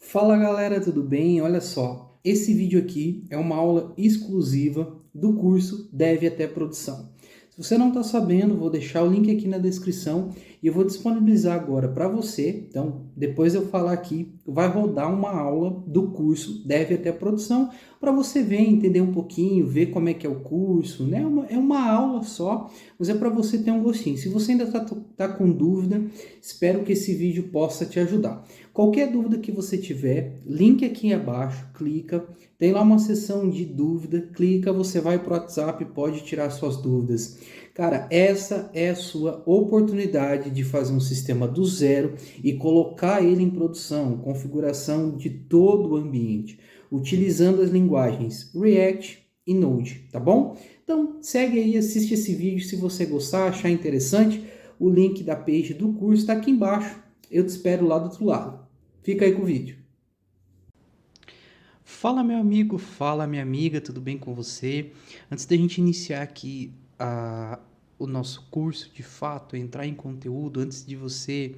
Fala galera, tudo bem? Olha só, esse vídeo aqui é uma aula exclusiva do curso Dev até Produção. Se você não está sabendo, vou deixar o link aqui na descrição e eu vou disponibilizar agora para você. Então, depois eu falar aqui, vai rodar uma aula do curso Dev até Produção para você ver, entender um pouquinho, ver como é que é o curso, né? É uma aula só, mas é para você ter um gostinho. Se você ainda está com dúvida, espero que esse vídeo possa te ajudar. Qualquer dúvida que você tiver, link aqui abaixo, clica, tem lá uma seção de dúvida, clica, você vai para o WhatsApp e pode tirar suas dúvidas. Cara, essa é a sua oportunidade de fazer um sistema do zero e colocar ele em produção, configuração de todo o ambiente, utilizando as linguagens React e Node, tá bom? Então, segue aí, assiste esse vídeo se você gostar, achar interessante. O link da page do curso está aqui embaixo. Eu te espero lá do outro lado. Fica aí com o vídeo. Fala meu amigo, fala minha amiga, tudo bem com você? Antes da gente iniciar aqui o nosso curso de fato, entrar em conteúdo, antes de você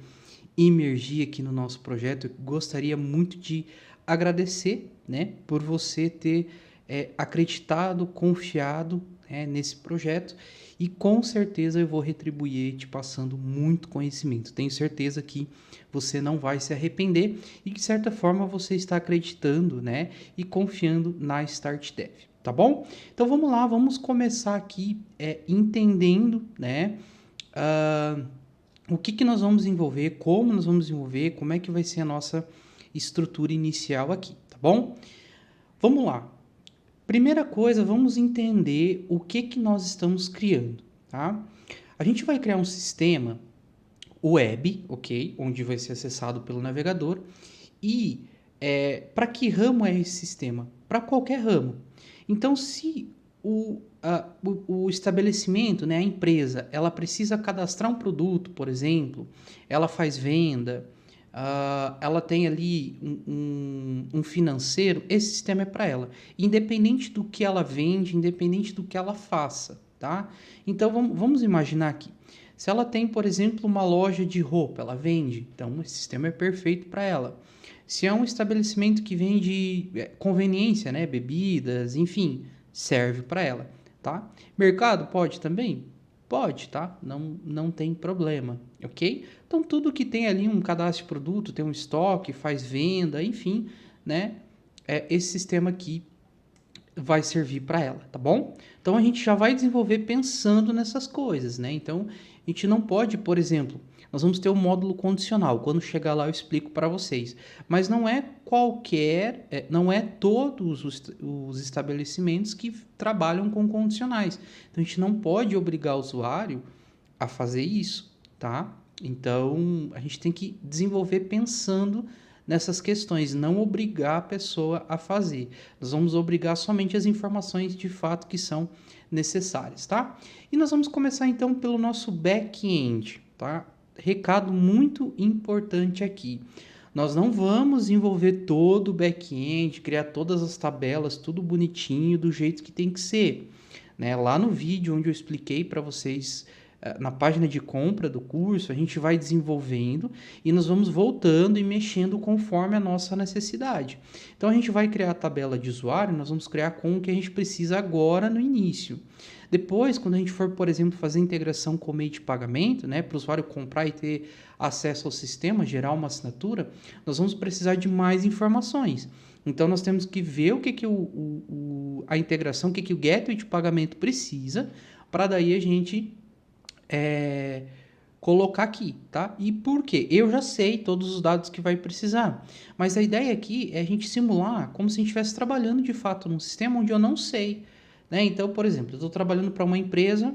imergir aqui no nosso projeto, eu gostaria muito de agradecer, né, por você ter acreditado, confiado, nesse projeto e com certeza eu vou retribuir te passando muito conhecimento. Tenho certeza que você não vai se arrepender e que de certa forma você está acreditando, né, e confiando na Start Dev, tá bom? Então vamos lá, vamos começar aqui entendendo, né, o que nós vamos desenvolver, como nós vamos desenvolver, como é que vai ser a nossa estrutura inicial aqui, tá bom? Vamos lá. Primeira coisa, vamos entender o que nós estamos criando, tá? A gente vai criar um sistema web, ok? Onde vai ser acessado pelo navegador. E para que ramo é esse sistema? Para qualquer ramo. Então, se o estabelecimento, né, a empresa, ela precisa cadastrar um produto, por exemplo, ela faz venda, ela tem ali um financeiro, esse sistema é para ela. Independente do que ela vende, independente do que ela faça, tá? Então, vamos imaginar aqui. Se ela tem, por exemplo, uma loja de roupa, ela vende, então esse sistema é perfeito para ela. Se é um estabelecimento que vende conveniência, né, bebidas, enfim, serve para ela, tá? Mercado pode também? Pode, tá? Não tem problema, ok? Então, tudo que tem ali um cadastro de produto, tem um estoque, faz venda, enfim, né? Esse sistema aqui vai servir para ela, tá bom? Então, a gente já vai desenvolver pensando nessas coisas, né? Então, a gente não pode, por exemplo, nós vamos ter um módulo condicional. Quando chegar lá eu explico para vocês. Mas não é qualquer, não é todos os estabelecimentos que trabalham com condicionais. Então a gente não pode obrigar o usuário a fazer isso, tá? Então a gente tem que desenvolver pensando nessas questões, não obrigar a pessoa a fazer. Nós vamos obrigar somente as informações de fato que são necessárias, tá? E nós vamos começar então pelo nosso back-end, tá? Recado muito importante aqui. Nós não vamos envolver todo o back-end, criar todas as tabelas, tudo bonitinho, do jeito que tem que ser, né? Lá no vídeo onde eu expliquei para vocês, na página de compra do curso, a gente vai desenvolvendo e nós vamos voltando e mexendo conforme a nossa necessidade. Então a gente vai criar a tabela de usuário, nós vamos criar com o que a gente precisa agora no início. Depois, quando a gente for, por exemplo, fazer integração com o meio de pagamento, né, para o usuário comprar e ter acesso ao sistema, gerar uma assinatura, nós vamos precisar de mais informações. Então, nós temos que ver o que a integração, o que o gateway de pagamento precisa, para daí a gente colocar aqui, tá? E por quê? Eu já sei todos os dados que vai precisar, mas a ideia aqui é a gente simular como se a gente estivesse trabalhando de fato num sistema onde eu não sei, né? Então, por exemplo, eu estou trabalhando para uma empresa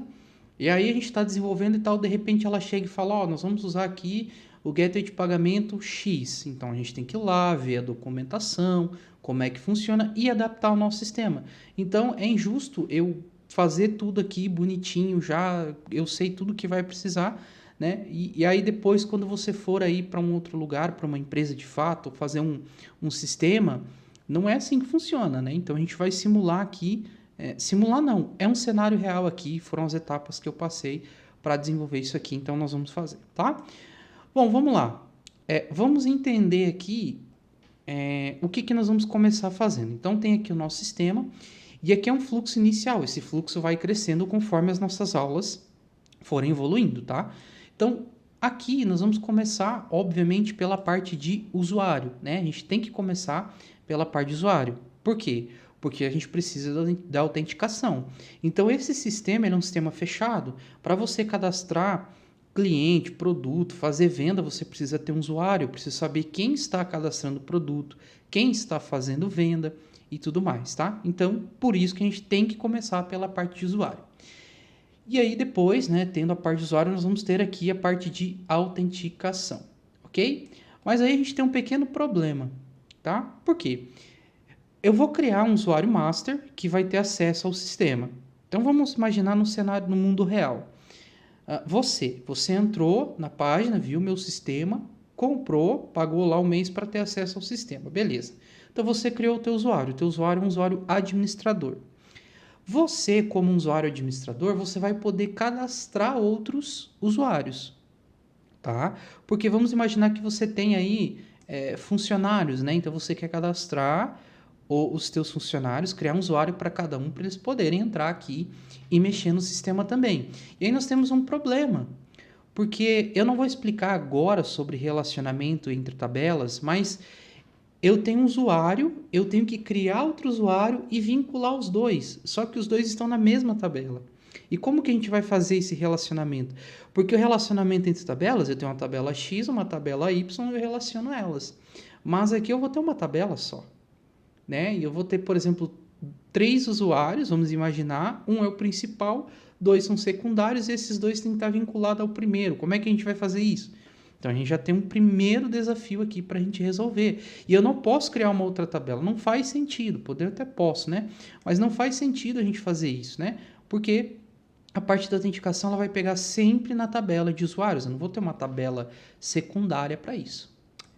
e aí a gente está desenvolvendo e tal, de repente ela chega e fala, ó, nós vamos usar aqui o gateway de pagamento X. Então a gente tem que ir lá ver a documentação, como é que funciona e adaptar o nosso sistema. Então é injusto eu fazer tudo aqui bonitinho, já eu sei tudo que vai precisar, né? E aí depois, quando você for aí para um outro lugar, para uma empresa de fato, fazer um sistema, não é assim que funciona, né? Então a gente vai simular aqui, simular não, é um cenário real aqui, foram as etapas que eu passei para desenvolver isso aqui, então nós vamos fazer, tá? Bom, vamos lá. Vamos entender aqui o que nós vamos começar fazendo? Então, tem aqui o nosso sistema, e aqui é um fluxo inicial. Esse fluxo vai crescendo conforme as nossas aulas forem evoluindo, tá? Então, aqui nós vamos começar, obviamente, pela parte de usuário, né? A gente tem que começar pela parte de usuário. Por quê? Porque a gente precisa da autenticação. Então, esse sistema é um sistema fechado. Para você cadastrar cliente, produto, fazer venda, você precisa ter um usuário, precisa saber quem está cadastrando o produto, quem está fazendo venda e tudo mais, tá? Então, por isso que a gente tem que começar pela parte de usuário. E aí depois, né, tendo a parte de usuário, nós vamos ter aqui a parte de autenticação, ok? Mas aí a gente tem um pequeno problema, tá? Por quê? Eu vou criar um usuário master que vai ter acesso ao sistema. Então vamos imaginar no cenário, no mundo real. Você entrou na página, viu meu sistema, comprou, pagou lá o mês para ter acesso ao sistema, beleza. Então você criou o teu usuário é um usuário administrador. Você, como um usuário administrador, você vai poder cadastrar outros usuários, tá? Porque vamos imaginar que você tem aí funcionários, né? Então você quer cadastrar os teus funcionários, criar um usuário para cada um, para eles poderem entrar aqui e mexer no sistema também. E aí nós temos um problema, porque eu não vou explicar agora sobre relacionamento entre tabelas, mas eu tenho um usuário, eu tenho que criar outro usuário e vincular os dois, só que os dois estão na mesma tabela. E como que a gente vai fazer esse relacionamento? Porque o relacionamento entre tabelas, eu tenho uma tabela X, uma tabela Y, eu relaciono elas. Mas aqui eu vou ter uma tabela só, né? E eu vou ter, por exemplo, 3 usuários, vamos imaginar, um é o principal, 2 são secundários e esses dois têm que estar vinculados ao primeiro. Como é que a gente vai fazer isso? Então, a gente já tem um primeiro desafio aqui para a gente resolver. E eu não posso criar uma outra tabela. Não faz sentido. Poder até posso, né? Mas não faz sentido a gente fazer isso, né? Porque a parte da autenticação ela vai pegar sempre na tabela de usuários. Eu não vou ter uma tabela secundária para isso.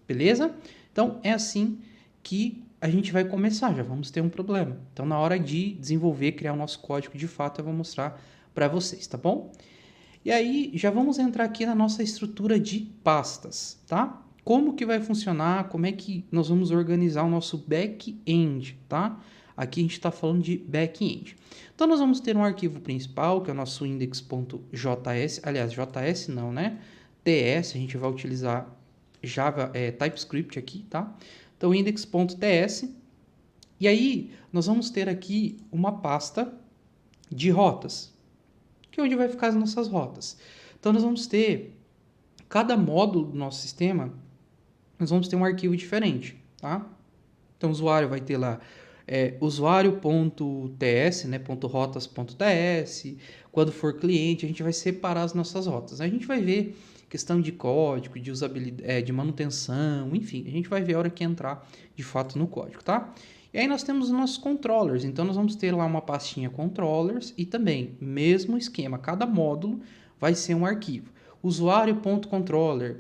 Beleza? Então, é assim que a gente vai começar. Já vamos ter um problema. Então, na hora de desenvolver, criar o nosso código de fato, eu vou mostrar para vocês, tá bom? E aí, já vamos entrar aqui na nossa estrutura de pastas, tá? Como que vai funcionar, como é que nós vamos organizar o nosso back-end, tá? Aqui a gente está falando de back-end. Então, nós vamos ter um arquivo principal, que é o nosso index.js, aliás, JS não, né? TS, a gente vai utilizar Java, TypeScript aqui, tá? Então, index.ts. E aí, nós vamos ter aqui uma pasta de rotas, que é onde vai ficar as nossas rotas. Então, nós vamos ter, cada módulo do nosso sistema, nós vamos ter um arquivo diferente, tá? Então, o usuário vai ter lá usuário.ts, né, .rotas.ts. Quando for cliente, a gente vai separar as nossas rotas. A gente vai ver questão de código, de usabilidade, de manutenção, enfim, a gente vai ver a hora que entrar de fato no código, tá? E aí nós temos os nossos controllers, então nós vamos ter lá uma pastinha controllers e também, mesmo esquema, cada módulo vai ser um arquivo. Usuário.controller,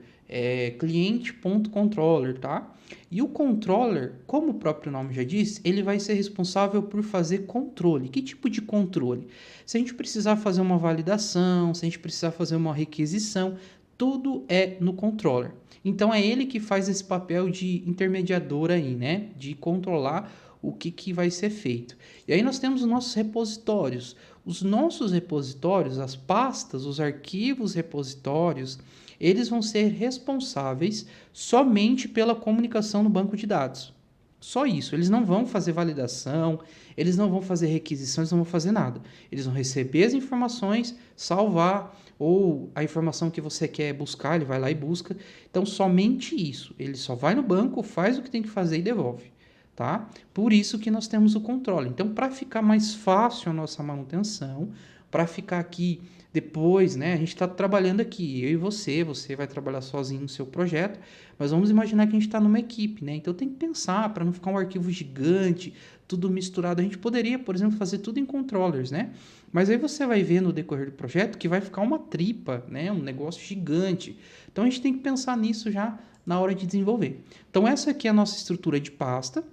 cliente.controller, tá? E o controller, como o próprio nome já diz, ele vai ser responsável por fazer controle. Que tipo de controle? Se a gente precisar fazer uma validação, se a gente precisar fazer uma requisição, tudo é no controller. Então é ele que faz esse papel de intermediador aí, né? De controlar o que vai ser feito. E aí nós temos os nossos repositórios. Os nossos repositórios, as pastas, os arquivos repositórios, eles vão ser responsáveis somente pela comunicação no banco de dados. Só isso. Eles não vão fazer validação, eles não vão fazer requisição, eles não vão fazer nada. Eles vão receber as informações, salvar, ou a informação que você quer buscar, ele vai lá e busca. Então, somente isso. Ele só vai no banco, faz o que tem que fazer e devolve, tá? Por isso que nós temos o controle. Então, para ficar mais fácil a nossa manutenção, para ficar aqui depois, né? A gente está trabalhando aqui, eu e você vai trabalhar sozinho no seu projeto, mas vamos imaginar que a gente está numa equipe, né? Então tem que pensar para não ficar um arquivo gigante, tudo misturado. A gente poderia, por exemplo, fazer tudo em controllers, né? Mas aí você vai ver no decorrer do projeto que vai ficar uma tripa, né? Um negócio gigante. Então a gente tem que pensar nisso já na hora de desenvolver. Então essa aqui é a nossa estrutura de pasta,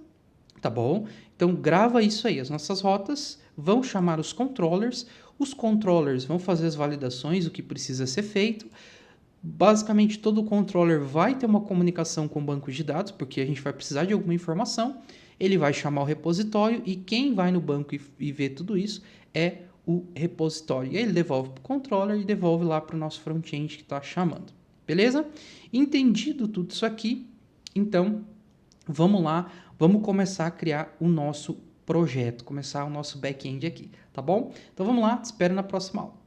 tá bom? Então grava isso aí, as nossas rotas vão chamar os controllers vão fazer as validações, o que precisa ser feito. Basicamente, todo controller vai ter uma comunicação com o banco de dados, porque a gente vai precisar de alguma informação, ele vai chamar o repositório e quem vai no banco e ver tudo isso é o repositório. E aí ele devolve para o controller e devolve lá para o nosso front-end que está chamando. Beleza? Entendido tudo isso aqui, então vamos lá, vamos começar a criar o nosso projeto, começar o nosso back-end aqui, tá bom? Então vamos lá, te espero na próxima aula.